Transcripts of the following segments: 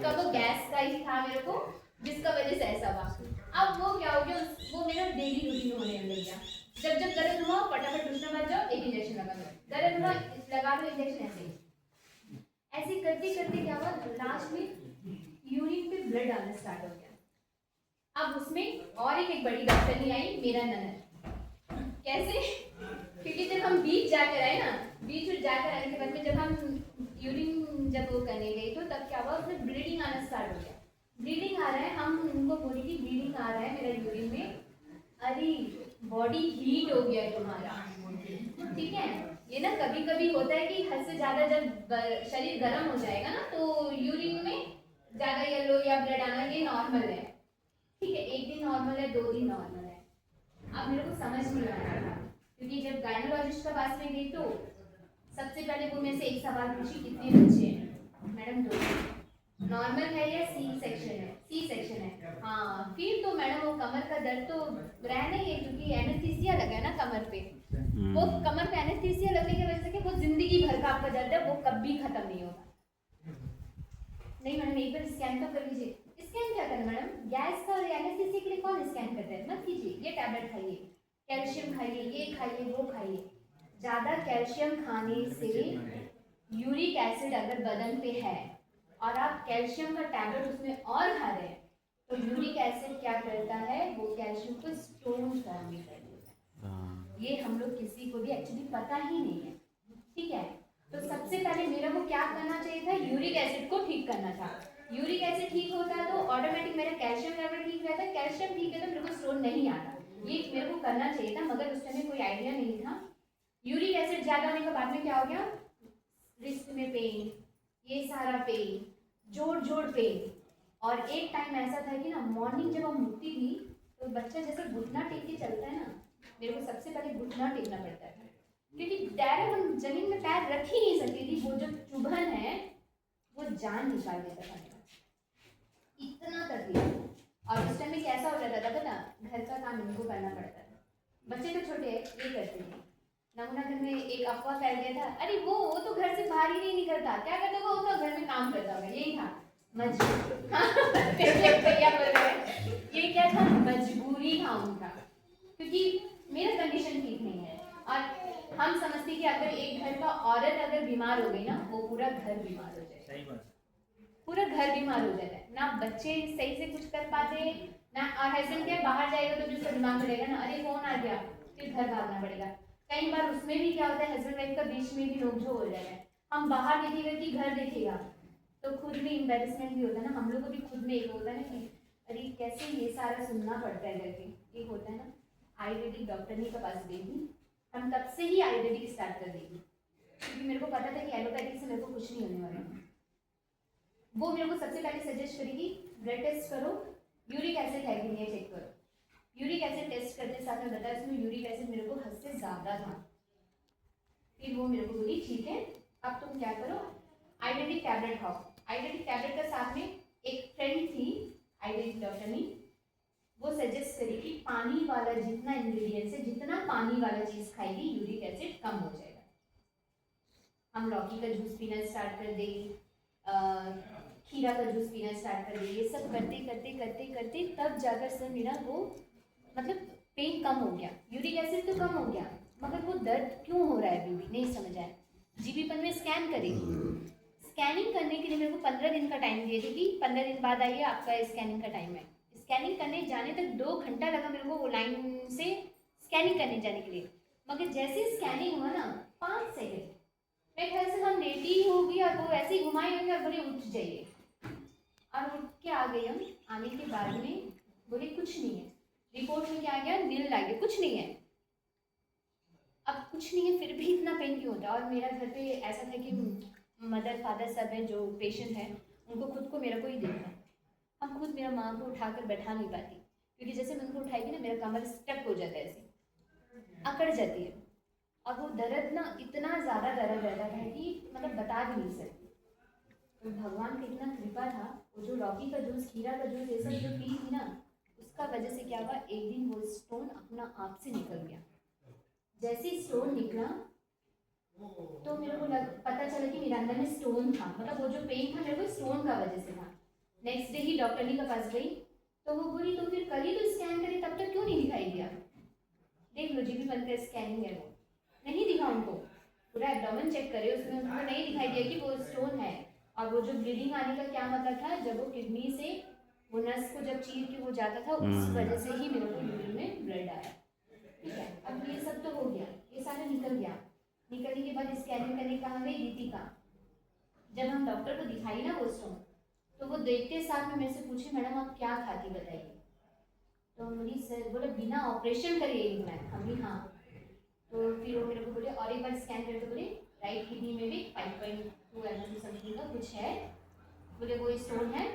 का वो गैस का ही था मेरे को, जिसका वजह से ऐसा हुआ। अब वो क्या हो गया, वो मेरा डेली रूटीन होने लग गया। जब जब दर्द हुआ फटाफट दूसरा मत जाओ, एक इंजेक्शन लगा दो, दर्द हुआ लगा दो इंजेक्शन, ऐसे करते करते क्या हुआ, लास्ट में यूरिन पे ब्लड आना स्टार्ट हो गया। अब उसमें और एक बड़ी डॉक्टरनी आई, मेरा ननद। कैसे? क्योंकि जब हम बीच जाकर आए ना, बीच जाकर आने के बाद में जब हम यूरिन जब वो करने गए तो तब क्या हुआ, उसमें ब्लीडिंग आना स्टार्ट हो गया। ब्लीडिंग आ रहा है, हम उनको बोली कि ब्लीडिंग आ रहा है मेरा यूरिन में। अरे बॉडी हीट हो गया तुम्हारा, ठीक है। ये ना कभी कभी होता है कि हद से ज़्यादा जब शरीर गर्म हो जाएगा ना तो यूरिन में ज़्यादा येलो या ब्लड आना ये नॉर्मल है, ठीक है। एक दिन नॉर्मल है, 2 दिन नॉर्मल है। अब मेरे को समझ नहीं आ रहा था, क्योंकि जब गायनोलॉजिस्ट के पास में गई तो सबसे पहले वो मेरे से एक सवाल पूछी, कितने बच्चे हैं? मैडम 2। नॉर्मल है या सी सेक्शन है? सी सेक्शन है। हाँ, फिर तो मैडम वो कमर का दर्द तो रह नहीं है, क्योंकि एनेस्थीसिया लगा है ना कमर पे। वो कमर पे एनेस्थीसिया लगने की वजह से कि वो जिंदगी भर का आपका दर्द है, वो कभी खत्म नहीं होगा। नहीं मैडम एक बार स्कैन तो कर लीजिए। स्कैन क्या करना मैडम, गैस का और एनेस्थीसिया के लिए कौन स्कैन करता है? मत कीजिए, ये टैबलेट खाइए, कैल्शियम खाइए, ये खाइए, वो खाइए। ज़्यादा कैल्शियम खाने से यूरिक एसिड अगर बदन पे है और आप कैल्शियम का टैबलेट उसमें और खा रहे हैं तो यूरिक एसिड क्या करता है, वो कैल्शियम को स्टोन फॉर्म में कर देता है। ये हम लोग किसी को भी एक्चुअली पता ही नहीं है, ठीक है। तो सबसे पहले मेरा को क्या करना चाहिए था, यूरिक एसिड को ठीक करना था। यूरिक एसिड ठीक होता है तो ऑटोमेटिक मेरा कैल्शियम लेवल ठीक रहता है, कैल्शियम ठीक है तो मेरे को स्टोन नहीं आता। ये मेरे को करना चाहिए था, मगर उस टाइम कोई आइडिया नहीं था। यूरिक एसिड ज़्यादा होने के बाद में क्या हो गया, रिस्ट में पेन, ये सारा पेन, जोड़ जोड़ पेन। और एक टाइम ऐसा था कि ना मॉर्निंग जब हम उठती थी तो बच्चा जैसे घुटना टेक के चलता है ना, मेरे को सबसे पहले घुटना टेकना पड़ता है, क्योंकि डायरेक्ट हम जमीन में पैर रख ही नहीं सकती थी। वो जो चुभन है वो जान निकाल देता था मेरा, इतना तकलीफ। और उस टाइम में कैसा हो जाता था पता, घर का काम इनको करना पड़ता था, बच्चे तो छोटे ये करते थे। नमूना घर में एक अफवाह फैल गया था, अरे वो तो घर से बाहर ही नहीं निकलता, क्या करता वो तो घर में काम करता होगा, यही था मजबूरी। भैया बोल रहे हैं ये क्या था, मजबूरी था उनका, क्योंकि मेरा कंडीशन ठीक नहीं है। और हम समझते कि अगर एक घर का औरत अगर बीमार हो गई ना, वो पूरा घर बीमार हो जाएगा। सही बात, पूरा घर बीमार हो जाता है ना, बच्चे सही से कुछ कर पाते ना। और हस्बैंड क्या बाहर जाएगा तो भी उसका दिमाग में रहेगा ना, अरे फोन आ गया, फिर घर भागना पड़ेगा। कई बार उसमें भी क्या होता है, हस्बैंड वाइफ का बीच में भी नोकझोंक हो जाता है। हम बाहर देखेगा कि घर देखेगा, तो खुद में एम्बेरसमेंट भी होता है ना, हम लोग को भी खुद में एक होता है ना कि अरे कैसे ये सारा सुनना पड़ता है करके, एक होता है ना। आयुर्वेदिक डॉक्टरनी के पास गई, हम तब से ही आयुर्वेदिक स्टार्ट कर देंगे, क्योंकि मेरे को पता था कि एलोपैथिक से मेरे को कुछ नहीं होने वाला है। वो मेरे को सबसे पहले सजेस्ट करेगी ब्लड टेस्ट करो, यूरिक एसिड है कि नहीं चेक करो। यूरिक एसिड टेस्ट करते साथ में बताया उसमें यूरिक एसिड मेरे को हद से ज़्यादा था। फिर वो मेरे को बोली ठीक है अब तुम क्या करो, आयुर्वेदिक टैबलेट खाओ। आयुर्वेदिक टैबलेट का साथ में एक फ्रेंड थी आयुर्वेदिक डॉक्टरनी, वो सजेस्ट करी कि पानी वाला जितना इंग्रेडिएंट्स है, जितना पानी वाला चीज़ खाएगी यूरिक एसिड कम हो जाएगा। हम लौकी का जूस पीना स्टार्ट कर दें, खीरा का जूस पीना स्टार्ट कर दें, ये सब करते करते करते करते तब जाकर सर मेरा वो मतलब पेन कम हो गया। यूरिक एसिड तो कम हो गया, मगर वो दर्द क्यों हो रहा है अभी भी नहीं समझ आया। जीबीपन में स्कैन करेगी, स्कैनिंग करने के लिए मेरे को 15 दिन का टाइम दिए थे कि 15 दिन बाद आइए आपका स्कैनिंग का टाइम है। स्कैनिंग करने जाने तक 2 घंटा लगा मेरे को वो लाइन से स्कैनिंग करने जाने के लिए। मगर जैसे स्कैनिंग हुआ ना 5 सेकेंड, मेरे ख्याल से हम लेटी होगी और वो ऐसे ही घुमाई होगी और बोले उठ जाइए, और उठ के आ गई। हम आने के बाद में बोले कुछ नहीं है, रिपोर्ट में क्या आ गया, नील आ गया, कुछ नहीं है। अब कुछ नहीं है फिर भी इतना पेन क्यों होता है। और मेरा घर पे ऐसा था कि मदर फादर सब है जो पेशेंट हैं, उनको खुद को मेरे को ही देखना है। हम खुद मेरा माँ को उठाकर बैठा नहीं पाती, क्योंकि जैसे मैं उनको उठाएगी ना मेरा कमर स्टक हो जाता है, ऐसे अकड़ जाती है। और वो दर्द ना इतना ज़्यादा दर्द रहता था कि मतलब बता भी नहीं सकती। तो भगवान का इतना कृपा था, वो जो लौकी का जूस, खीरा का जूस, ये सब जो पी थी ना, उसका वजह से क्या हुआ, एक दिन वो स्टोन अपना आप से निकल गया। जैसे स्टोन निकला तो मेरे को पता चला कि मेरे अंदर में स्टोन था, मतलब वो जो पेन था मेरे को स्टोन का वजह से था। नेक्स्ट डे ही डॉक्टरनी के पास गई तो वो बोली तो फिर कल ही तो स्कैन करे, तब तक क्यों नहीं दिखाई दिया? देख लो जीबी बनकर स्कैनिंग है, वो नहीं दिखा उनको, पूरा एब्डोमेन चेक करे उसमें उनको नहीं दिखाई दिया कि वो स्टोन है। और वो जो ब्लीडिंग आने का क्या मतलब था, जब वो किडनी से वो नस को जब चीर के वो जाता था उस वजह से ही मेरे को यूरिन में ब्लड आया। ठीक है, अब ये सब तो हो गया, ये सारा निकल गया। निकलने के बाद स्कैनिंग करने कहाँ गई दीपिका, जब हम डॉक्टर को दिखाई ना वो स्टोन, तो वो देखते साथ में मेरे से पूछे मैडम आप क्या खाती बताइए। तो बोली सर, बोले बिना ऑपरेशन करिए मैं, हम भी हाँ। तो फिर वो मेरे को बोले और एक बार स्कैन करके बोले राइट किडनी में भी 5.2 mm समथिंग का कुछ है, बोले वो स्टोन है,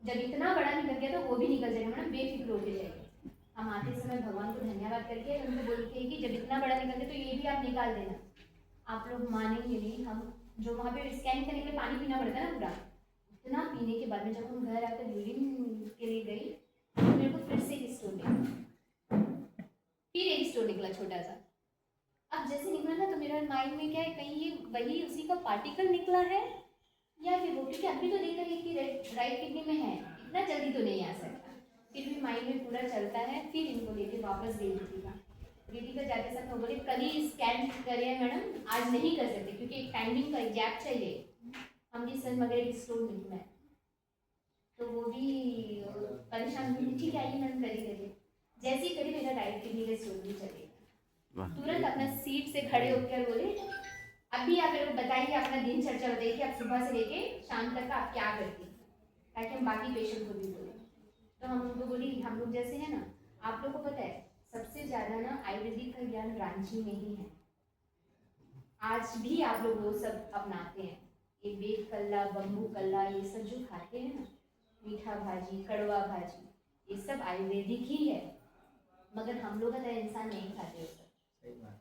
जब इतना बड़ा निकल गया तो वो भी निकल जाएगा मैडम, बेफिक्र हो जाएगी। हम आते समय भगवान को धन्यवाद करके उनको बोलते हैं कि जब इतना बड़ा निकल गया तो ये भी आप निकाल देना। आप लोग मानेंगे नहीं, हम जो वहाँ पे स्कैन करने के लिए पानी पीना पड़ता है ना पूरा, इतना पीने के बाद में जब हम घर आकर यूरिन के लिए गई तो मेरे को फिर से एक स्टोन निकला, फिर एक स्टोन निकला छोटा सा। अब जैसे निकला ना तो मेरा माइंड में क्या है, कहीं ये वही उसी का पार्टिकल निकला है या फिर वो, क्योंकि अभी तो देख रही कि राइट किडनी में है, इतना जल्दी तो नहीं आ सकता। फिर भी माइंड में पूरा चलता है। फिर इनको लेके वापस गई दीदी का जाके सब बोले कल ही स्कैन करिए मैडम, आज नहीं कर सकते क्योंकि एक टाइमिंग का गैप चाहिए। हम भी सर मगर एक स्टोन निकला है, तो वो भी परेशान हुई, ठीक है आइए मैडम करिए। जैसे ही करी मेरा राइट किडनी का स्टोन भी चलेगा, तुरंत अपना सीट से खड़े होकर बोले अभी आप मेरे को बताइए अपना दिनचर्या बताइए कि आप सुबह से लेके शाम तक आप क्या करती हैं, ताकि हम बाकी पेशेंट को भी बोले। तो हम उनको बोली हम लोग जैसे है ना, आप लोग को पता है सबसे ज़्यादा ना आयुर्वेदिक का ज्ञान रांची में ही है। आज भी आप लोग वो सब अपनाते हैं, ये बेद कल्ला बम्बू कल्ला ये सब जो खाते हैं ना, मीठा भाजी कड़वा भाजी, ये सब आयुर्वेदिक ही है, मगर हम लोग का इंसान नहीं खाते वो सब,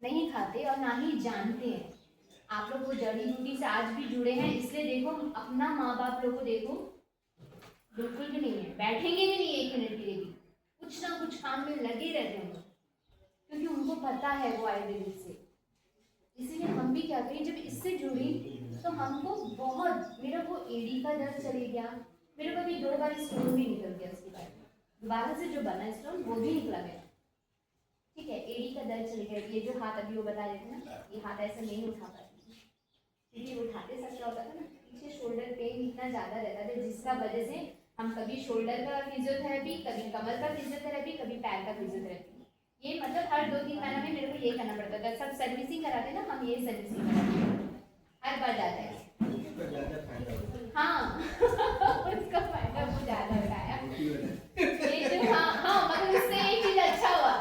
नहीं खाते और ना ही जानते हैं। आप लोग वो जड़ी बूटी से आज भी जुड़े हैं, इसलिए देखो अपना माँ बाप लोग को देखो बिल्कुल भी नहीं है, बैठेंगे भी नहीं एक मिनट के लिए भी, कुछ ना कुछ काम में लगे रहते हैं क्योंकि उनको पता है वो आयुर्वेदिक से। इसीलिए हम भी क्या करें, जब इससे जुड़ी तो हमको बहुत, मेरा वो एडी का दर्द चले गया, मेरे को भी 2 बार स्टोन भी निकल गया, उसके बाद दोबारा से जो बना स्टोन वो भी निकला गया। ठीक है, एडी का दर्द चले गया। ये जो हाथ अभी वो बता रहे थे ना, ये हाथ ऐसे नहीं उठा पाती, क्योंकि उठाते सब क्या होता था ना, पीछे शोल्डर पेन इतना ज़्यादा रहता था जिसका वजह से हम कभी शोल्डर का फिजियोथेरेपी, कभी कमर का फिजियोथेरेपी, कभी पैर का फिजियोथेरेपी, ये मतलब हर 2-3 महीना में मेरे को ये करना पड़ता था। सब सर्विसिंग कराते ना, हम ये सर्विसिंग कराते हर बार जाता है। हाँ उसका फायदा वो ज़्यादा उठाया ये जो, हाँ हाँ, मगर उससे एक चीज़ अच्छा हुआ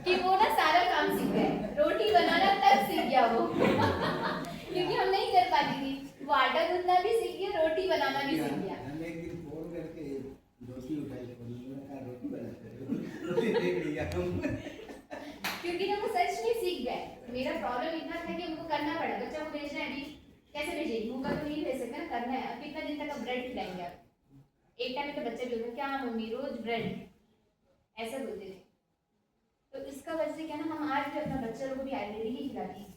कि वो ना सारा काम सीख गए, रोटी बनाना तक सीख गया वो क्योंकि हम नहीं कर पाती थी, वो आटा गूंदना भी सीख गया, रोटी बनाना भी सीख गया। क्योंकि ना वो सच में सीख गए। मेरा प्रॉब्लम इतना था कि उनको करना पड़ा, बच्चा को भेजना है, अभी कैसे भेजेगी, मुँह का तो नहीं भेज सकते ना, करना है। अब कितना दिन तक अब ब्रेड खिलाएंगे आप, एक टाइम तो बच्चे भी होते क्या मम्मी रोज ब्रेड ऐसे बोलते थे। तो इसका वजह से क्या ना, हम आज भी अपना बच्चे लोगों को भी आयुर्वेदिक ही खिलाती हैं,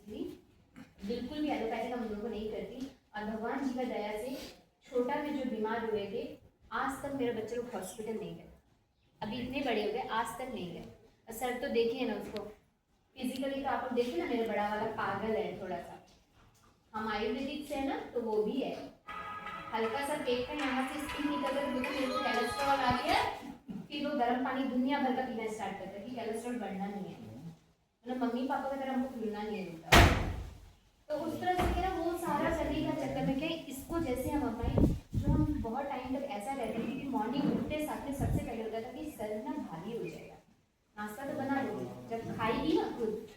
बिल्कुल भी एलोपैथिक हम लोगों को नहीं करती। और भगवान जी का दया से छोटा में जो बीमार हुए थे, आज तक मेरे बच्चे लोग हॉस्पिटल नहीं गए, अभी इतने बड़े हो गए आज तक नहीं गए। सर तो देखिए ना उसको फिजिकली, तो आप लोग देखिए ना, मेरा बड़ा वाला पागल है थोड़ा सा। हम आयुर्वेदिक से है ना, तो वो भी है हल्का सा पेट का यहाँ से स्किन निकल कर, मेरे को कोलेस्ट्रॉल आ गया, फिर वो गर्म पानी दुनिया भर का पीना स्टार्ट करता है कि कोलेस्ट्रॉल बढ़ना नहीं है, मतलब मम्मी पापा का तरह हमको भूलना नहीं है। तो उस तरह से ना वो सारा करने का चक्कर में क्या, इसको जैसे हम अपनाए, जो हम बहुत टाइम तक ऐसा रहते थे कि मॉर्निंग उठते साथ में सबसे पहले होता था कि सर ना भारी हो जाएगा, नाश्ता तो बना लो, जब खाएगी ना खुद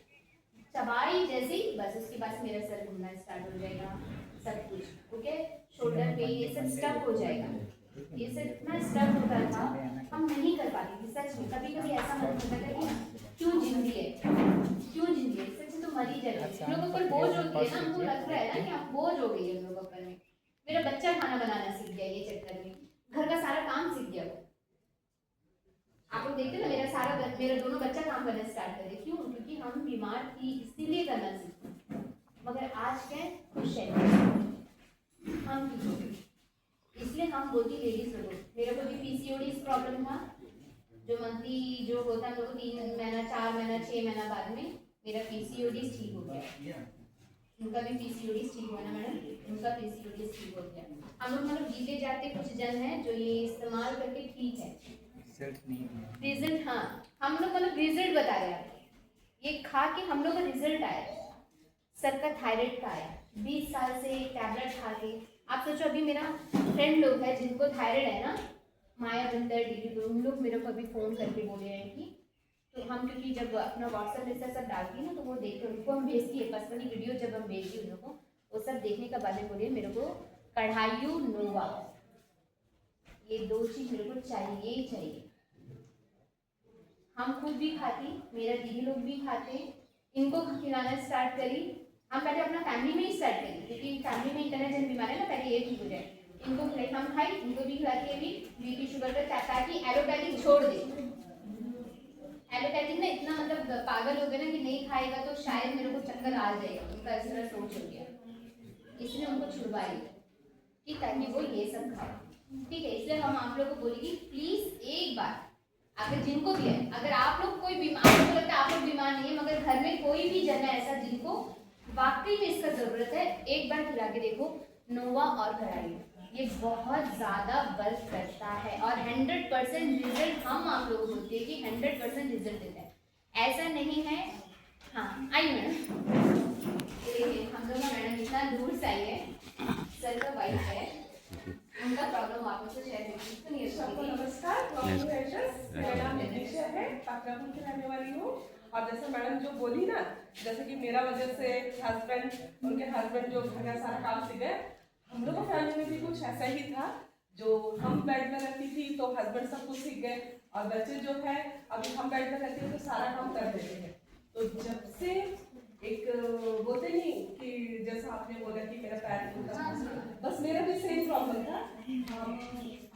चबाई जैसे ही बस उसके बाद मेरा सर घूमना स्टार्ट हो जाएगा, सब कुछ ओके, शोल्डर पे ये सब स्टक हो जाएगा, ये सब इतना स्टक होता था हम नहीं कर पाती थी सच में। कभी कभी ऐसा मन होता था कि क्यों जिंदगी है, क्यों जिंदगी है, सच में तो मर ही जाते। लोगों पर बोझ होती है ना, हमको लग रहा है ना कि हम बोझ हो गई है लोगों पर में। मेरा बच्चा खाना बनाना सीख गया ये चक्कर में, घर का सारा काम सीख गया वो। आप लोग देखते ना, मेरा दोनों बच्चा काम करना स्टार्ट करे, क्यों? क्योंकि हम बीमार थी इसीलिए करना सीखे, मगर आज क्या खुश है हम, इसलिए इसलिए हम बोलती लेडीज लोगों, मेरे को भी पीसीओडी प्रॉब्लम था, जो मंथली जो होता है, लोगों 3 महीना 4 महीना 6 महीना बाद में मेरा पीसीओडी ठीक हो गया। उनका भी पीसीओडी ठीक हुआ ना मैडम, उनका पीसीओडी ठीक हो गया। हम लोग मतलब जीते जाते कुछ जन हैं जो ये इस्तेमाल करके ठीक है, रिजल्ट, हाँ हम लोग मतलब रिजल्ट बता रहे हैं, ये खा के हम लोग का रिजल्ट आया। सर का थायराइड का आया, 20 साल से टैबलेट खा के। आप सोचो अभी मेरा फ्रेंड लोग है जिनको थायराइड है ना, माया विंटर दीदी, उन लोग मेरे को अभी फ़ोन करके बोले हैं कि, तो हम क्योंकि जब अपना व्हाट्सएप में सब डालती है ना, तो वो देखते, उनको हम भेजती है पर्सनली वीडियो, जब हम भेजती है उन लोगों को, वो सब देखने के बाद में बोले मेरे को कढ़ायु नोवा, ये 2 चीज़ मेरे को चाहिए ही चाहिए। हम खुद भी खाती, मेरा दीदी लोग भी खाते, इनको खिलाना स्टार्ट करी। हम पहले अपना फैमिली में ही स्टार्ट करी, क्योंकि फैमिली में इतने जन बीमार है ना, पहले ये ठीक हो जाए। इनको खिलाई, हम खाई, इनको भी खिलाती है, भी बीपी शुगर का चाहता है कि एलोपैथिक छोड़ दे। एलोपैथिक ना इतना मतलब पागल हो गए ना कि नहीं खाएगा तो शायद मेरे को चक्कर आ जाएगा, उनका इस तरह सोच हो गया, इसलिए उनको छुड़वाई कि ताकि वो ये सब खाए, ठीक है। इसलिए हम आप लोग को बोलेंगे प्लीज एक बार, अगर जिनको भी है, अगर आप लोग कोई बीमार, आपको लगता है आप लोग बीमार नहीं है, मगर घर में कोई भी जन है ऐसा जिनको वाकई में इसका जरूरत है, एक बार खिला के देखो नोवा और कढ़ाई, ये बहुत ज़्यादा वर्क करता है और 100% रिजल्ट हम आप लोगों को बोलते हैं कि 100% रिजल्ट देता है, ऐसा नहीं है। हाँ आइए मैडम, देखिए हम लोग का मैडम इतना दूर से आई है, सर का वाइफ है, उनका प्रॉब्लम आप लोग से शेयर करेंगे। सबको नमस्कार, मेरा नाम नितिशा है, पात्रापुर की रहने वाली हूँ। और जैसे मैडम जो बोली ना, जैसे कि मेरा वजह से हस्बैंड, उनके हस्बैंड जो घर का सारा काम सीख गए, हम लोग फैमिली में भी कुछ ऐसा ही था, जो हम बेड में रहती थी तो हस्बैंड सब कुछ सीख गए, और बच्चे जो है अभी हम बेड में रहते हैं तो सारा काम कर देते हैं। तो जब से एक बोलते नहीं कि जैसा आपने बोला कि मेरा पैर टूटा, बस मेरा भी सेम प्रॉब्लम था।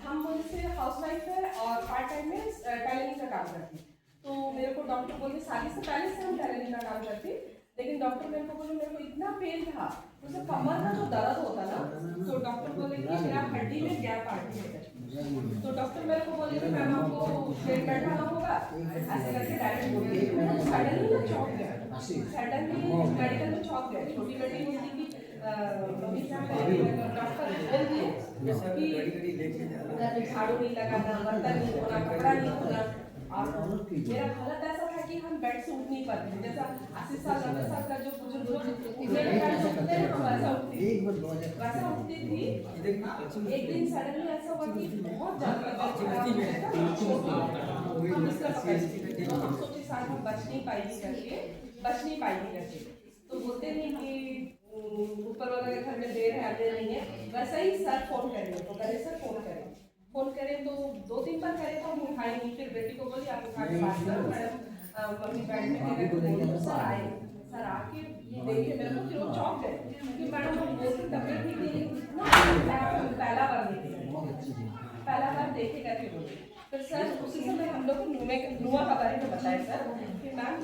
हम से हाउसवाइफ है और पार्ट टाइम में टेलरिंग का काम करती, तो मेरे को डॉक्टर बोले शादी से पहले से हम टेलरिंग का काम करती, लेकिन डॉक्टर मेरे को बोले, मेरे को इतना पेन था, उसे कमर का जो दर्द होता ना, तो डॉक्टर बोले कि मेरा हड्डी में गैप आ गई है। तो डॉक्टर मेरे को बोले कि मैम आपको बेड बैठाना होगा, ऐसे करके डायरेक्ट बोले। सडनली मैं चौंक गया, सडनली मेडिकल में चौंक गया। छोटी बेटी बोलती कि मम्मी क्या करें, डॉक्टर बोल दिए कि झाड़ू नहीं लगाना, बर्तन नहीं धोना, कपड़ा नहीं धोना। और मेरा हालत ऐसा था कि हम बेड से उठ नहीं पाते थे, जैसा 80 साल 90 साल का जो बुजुर्ग लोग उठते हैं हम वैसा उठती थी। एक दिन सडनली ऐसा हुआ कि बहुत ज्यादा हम सोचे शायद हम बच नहीं पाएगी करके, तो बोलते नहीं कि ऊपर वाले के घर में देर है अंधेर नहीं है, वैसा ही सर फोन करेंगे, तो करें सर फोन करें तो 2-3 बार करे तो हम उठाए नहीं, फिर बेटी को बोली आप उठा के बात करो मैडम, मम्मी बैठ में तो बोलो। सर आके देखे मेरे को, फिर वो चौंक गए कि मैडम हम बोलते तबियत ठीक नहीं, पहला बार देखे करके बोले। फिर सर उसी समय हम लोग को नुआ का बारे में बताया सर कि मैम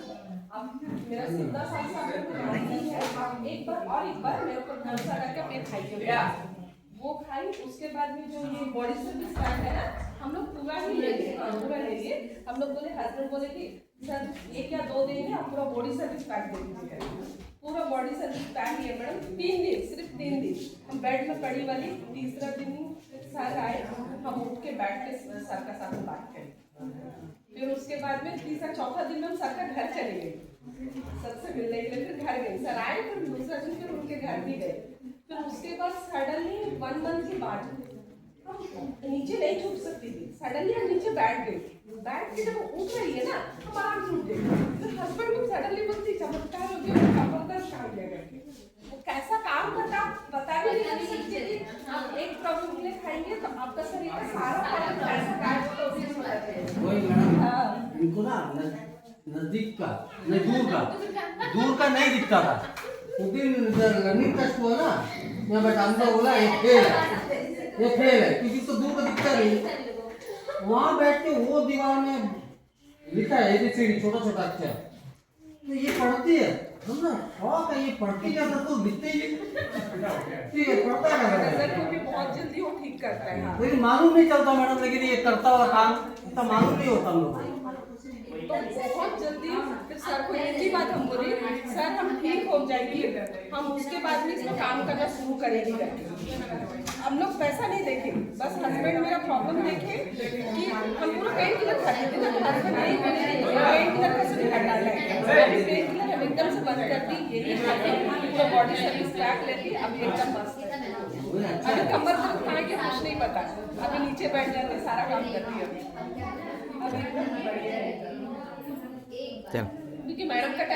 अब मेरा 17 साल से आपको बीमारी नहीं है, आप एक बार मेरे को भरोसा करके अपने खाइए। वो खाई, उसके बाद में जो ये बॉडी सर्विस पैक है ना, हम लोग पूरा ले लिए। हम लोग बोले, हस्बैंड बोले कि सर 1 या 2 दिन में आप पूरा बॉडी सर्विस पैक दे दीजिएगा। पूरा बॉडी सर्विस पैक है मैडम, 3 दिन, सिर्फ 3 दिन हम बेड में पड़ी वाली। तीसरा दिन सर आए, हम उठ के बैठ के सर का साथ बात करें। फिर उसके बाद में तीसरा चौथा दिन में हम सर का घर चले गए, सबसे मिलने के लिए। फिर घर गए, सर आए, फिर दूसरा दिन फिर उनके घर भी गए। फिर उसके बाद सडनली 1 मंथ के बाद हम नीचे नहीं छूट सकती थी, सडनली हम नीचे बैठ के जब उठ रही है ना, हम आराम से उठ गए। फिर हस्बैंड को सडनली बोलती चमत्कार हो गया, कमर काम लिया करके। वो कैसा काम करता बता भी नहीं सकती थी। आप एक प्रॉब्लम के लिए खाएंगे तो आपका शरीर का सारा प्रॉब्लम कैसा काम होता है उसी में बताते हैं। हाँ, इनको ना नजदीक का नहीं, दूर का नहीं दिखता था, क्योंकि रनिंग टेस्ट हुआ ना, मैं बेटा हमको बोला ये फेल है, क्योंकि तो दूर का दिखता नहीं। वहाँ बैठ के वो दीवार में लिखा है ABCD छोटा अक्षर, तो ये पढ़ती है ना शौक है ये पढ़ती जाता तो दिखते ही ये पढ़ता नजर है को भी बहुत जल्दी वो ठीक करता है। हाँ। लेकिन मालूम नहीं चलता मैडम, लेकिन ये करता हुआ काम इतना मालूम नहीं होता हम लोग को। तो बहुत जल्दी फिर सर को एक ही बात हम बोले, सर हम ठीक हो जाएंगे, हम उसके बाद में इसमें काम करना शुरू करेंगे करके। हम लोग पैसा नहीं देखे, बस हस्बैंड मेरा प्रॉब्लम देखे कि हम पूरा पेन किलर खाते थे ना, हस्बैंड नहीं पेन किलर कैसे नहीं हटा है, पेन किलर हम एकदम से बंद कर दी, यही खाते पूरा बॉडी सर्विस पैक लेती, अब एकदम मस्त है। अभी कमर दर्द कहाँ के कुछ नहीं पता, अभी नीचे बैठ जाते सारा काम करती है, अभी एकदम बढ़िया है।